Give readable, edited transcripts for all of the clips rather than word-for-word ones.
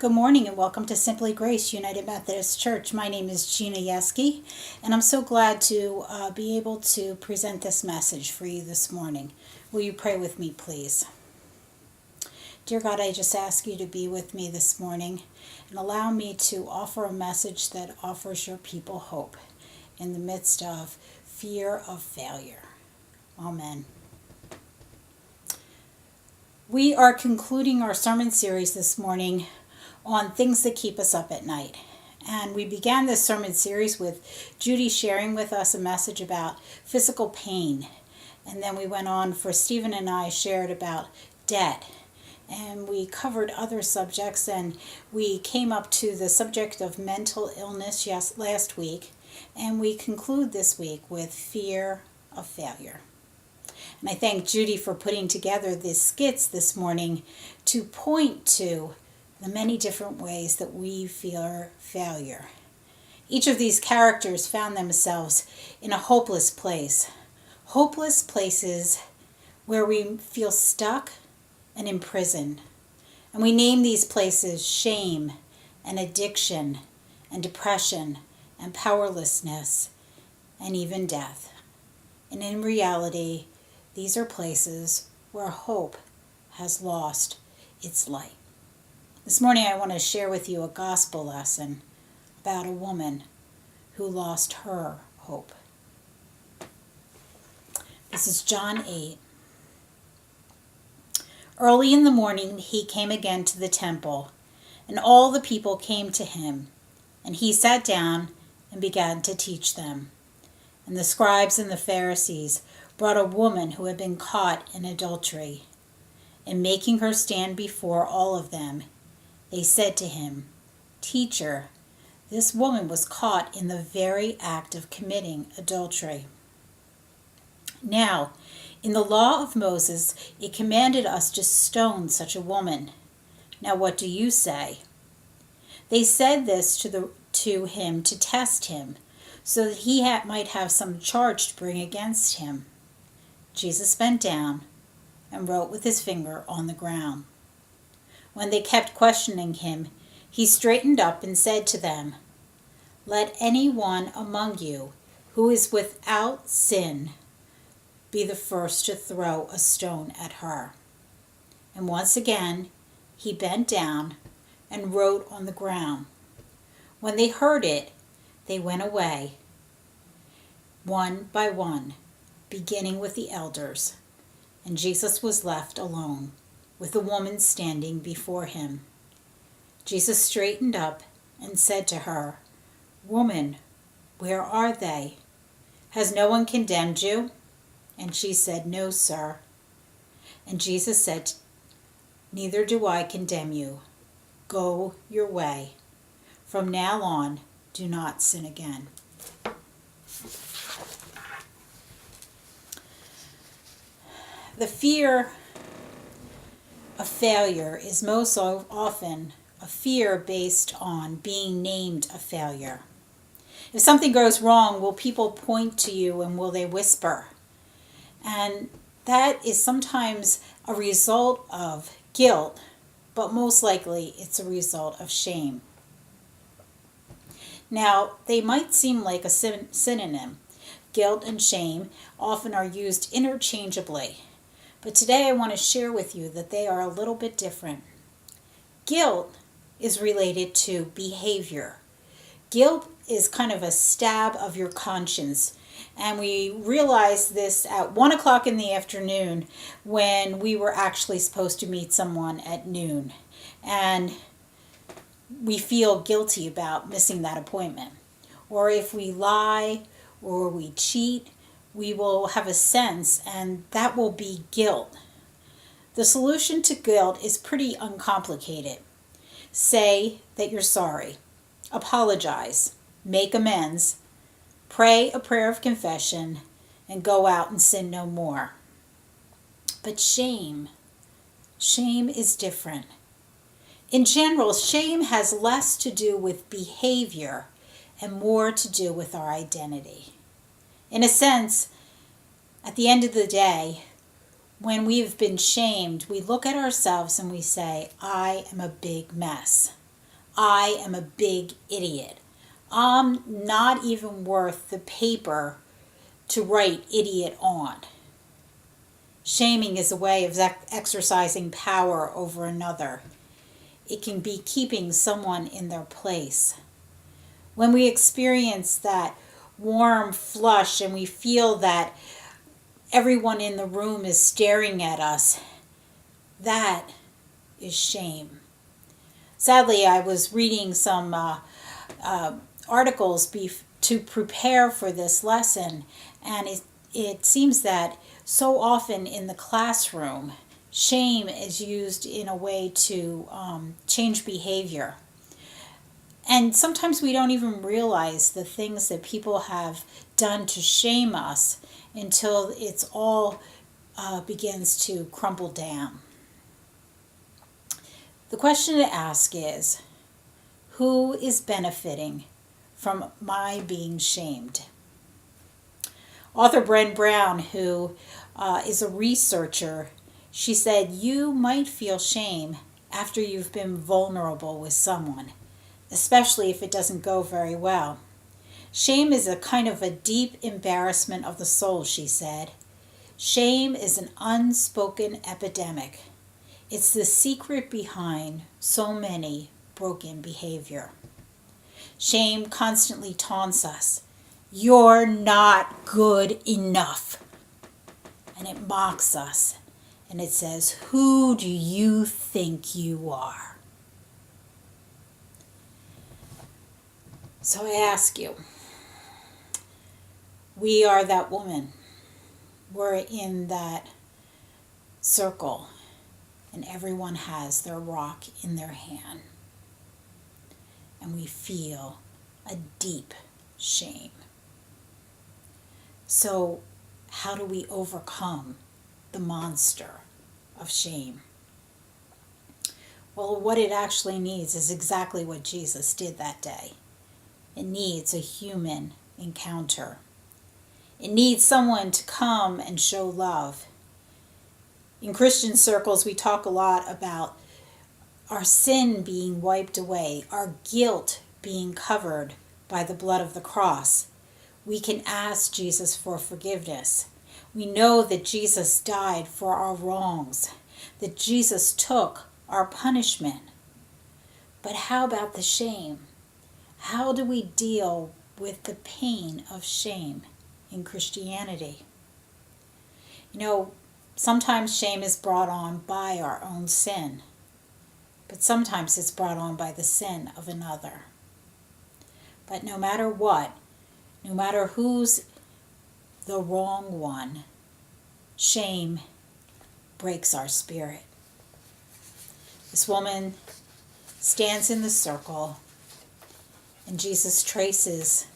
Good morning and welcome to Simply Grace United Methodist Church. My name is Gina Yeski, and I'm so glad to be able to present this message for you this morning. Will you pray with me, please? Dear God, I just ask you to be with me this morning and allow me to offer a message that offers your people hope in the midst of fear of failure. Amen. We are concluding our sermon series this morning on things that keep us up at night. And we began this sermon series with Judy sharing with us a message about physical pain. And then we went on for Stephen and I shared about debt. And we covered other subjects, and we came up to the subject of mental illness last week. And we conclude this week with fear of failure. And I thank Judy for putting together these skits this morning to point to the many different ways that we fear failure. Each of these characters found themselves in a hopeless place. Hopeless places where we feel stuck and imprisoned. And we name these places shame and addiction and depression and powerlessness and even death. And in reality, these are places where hope has lost its light. This morning I want to share with you a gospel lesson about a woman who lost her hope. This is John 8. Early in the morning he came again to the temple, and all the people came to him, and he sat down and began to teach them. And the scribes and the Pharisees brought a woman who had been caught in adultery, and making her stand before all of them, they said to him, "Teacher, this woman was caught in the very act of committing adultery. Now, in the law of Moses, it commanded us to stone such a woman. Now what do you say?" They said this to him to test him, so that he might have some charge to bring against him. Jesus bent down and wrote with his finger on the ground. When they kept questioning him, he straightened up and said to them, "Let anyone among you who is without sin be the first to throw a stone at her." And once again he bent down and wrote on the ground. When they heard it, they went away, one by one, beginning with the elders, and Jesus was left alone, with the woman standing before him. Jesus straightened up and said to her, "Woman, where are they? Has no one condemned you?" And she said, "No, sir." And Jesus said, "Neither do I condemn you. Go your way. From now on, do not sin again." The fear of failure is most often a fear based on being named a failure. If something goes wrong, will people point to you and will they whisper? And that is sometimes a result of guilt, but most likely it's a result of shame. Now, they might seem like a synonym. Guilt and shame often are used interchangeably. But today I want to share with you that they are a little bit different. Guilt is related to behavior. Guilt is kind of a stab of your conscience. And we realized this at 1 o'clock in the afternoon when we were actually supposed to meet someone at noon. And we feel guilty about missing that appointment. Or if we lie or we cheat, we will have a sense, and that will be guilt. The solution to guilt is pretty uncomplicated. Say that you're sorry. Apologize. Make amends. Pray a prayer of confession, and go out and sin no more. But shame is different. In general, shame has less to do with behavior and more to do with our identity. In a sense, at the end of the day, when we've been shamed, we look at ourselves and we say, "I am a big mess." I am a big idiot. I'm not even worth the paper to write idiot on. Shaming is a way of exercising power over another. It can be keeping someone in their place. When we experience that warm flush and we feel that everyone in the room is staring at us, that is shame. Sadly, I was reading some articles to prepare for this lesson, and it seems that so often in the classroom, shame is used in a way to change behavior. And sometimes we don't even realize the things that people have done to shame us until it's all begins to crumble down. The question to ask is, who is benefiting from my being shamed? Author Brené Brown, who is a researcher, she said, you might feel shame after you've been vulnerable with someone, especially if it doesn't go very well. Shame is a kind of a deep embarrassment of the soul, she said. Shame is an unspoken epidemic. It's the secret behind so many broken behavior. Shame constantly taunts us. You're not good enough. And it mocks us. And it says, who do you think you are? So I ask you, we are that woman. We're in that circle, and everyone has their rock in their hand. And we feel a deep shame. So how do we overcome the monster of shame? Well, what it actually needs is exactly what Jesus did that day. It needs a human encounter. It needs someone to come and show love. In Christian circles, we talk a lot about our sin being wiped away, our guilt being covered by the blood of the cross. We can ask Jesus for forgiveness. We know that Jesus died for our wrongs, that Jesus took our punishment. But how about the shame? How do we deal with the pain of shame in Christianity? Sometimes shame is brought on by our own sin, but sometimes it's brought on by the sin of another. But no matter what, no matter who's the wrong one, shame breaks our spirit. This woman stands in the circle, and Jesus traces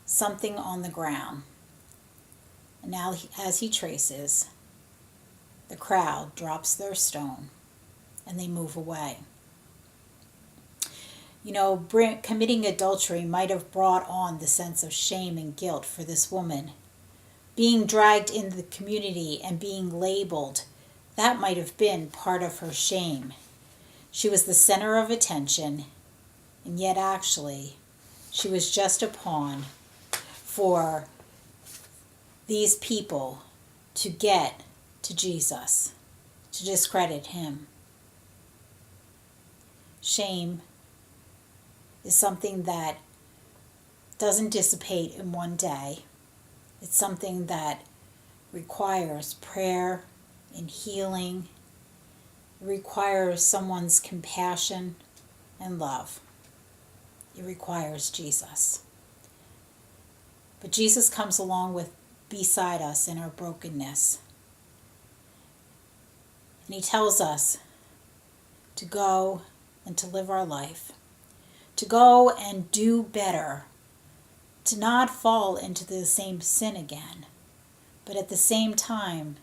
something on the ground. And now, as he traces, the crowd drops their stone and they move away. Committing adultery might have brought on the sense of shame and guilt for this woman. Being dragged into the community and being labeled, that might have been part of her shame. She was the center of attention, and yet actually, she was just a pawn for these people to get to Jesus, to discredit him. Shame is something that doesn't dissipate in one day. It's something that requires prayer and healing. It requires someone's compassion and love. It requires Jesus. But Jesus comes along beside us in our brokenness. And he tells us to go and to live our life, to go and do better, to not fall into the same sin again, but at the same time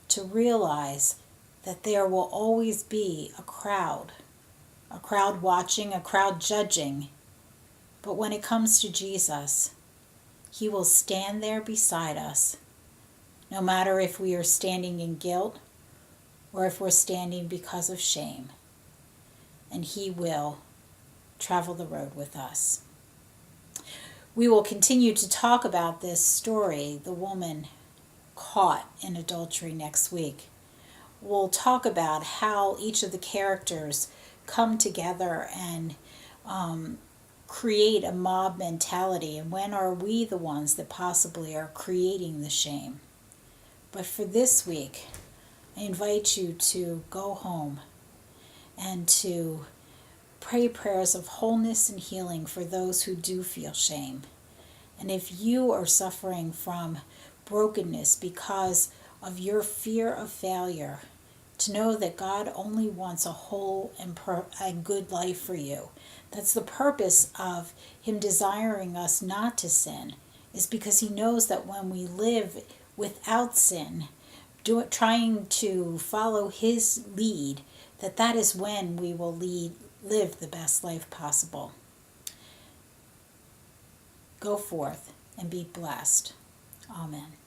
to realize that there will always be a crowd watching, a crowd judging. But when it comes to Jesus, he will stand there beside us, no matter if we are standing in guilt or if we're standing because of shame. And he will travel the road with us. We will continue to talk about this story, the woman caught in adultery, next week. We'll talk about how each of the characters come together and create a mob mentality, and when are we the ones that possibly are creating the shame. But for this week, I invite you to go home and to pray prayers of wholeness and healing for those who do feel shame. And if you are suffering from brokenness because of your fear of failure, to know that God only wants a whole and good life for you. That's the purpose of Him desiring us not to sin, is because He knows that when we live without sin, trying to follow His lead, that is when we will live the best life possible. Go forth and be blessed. Amen.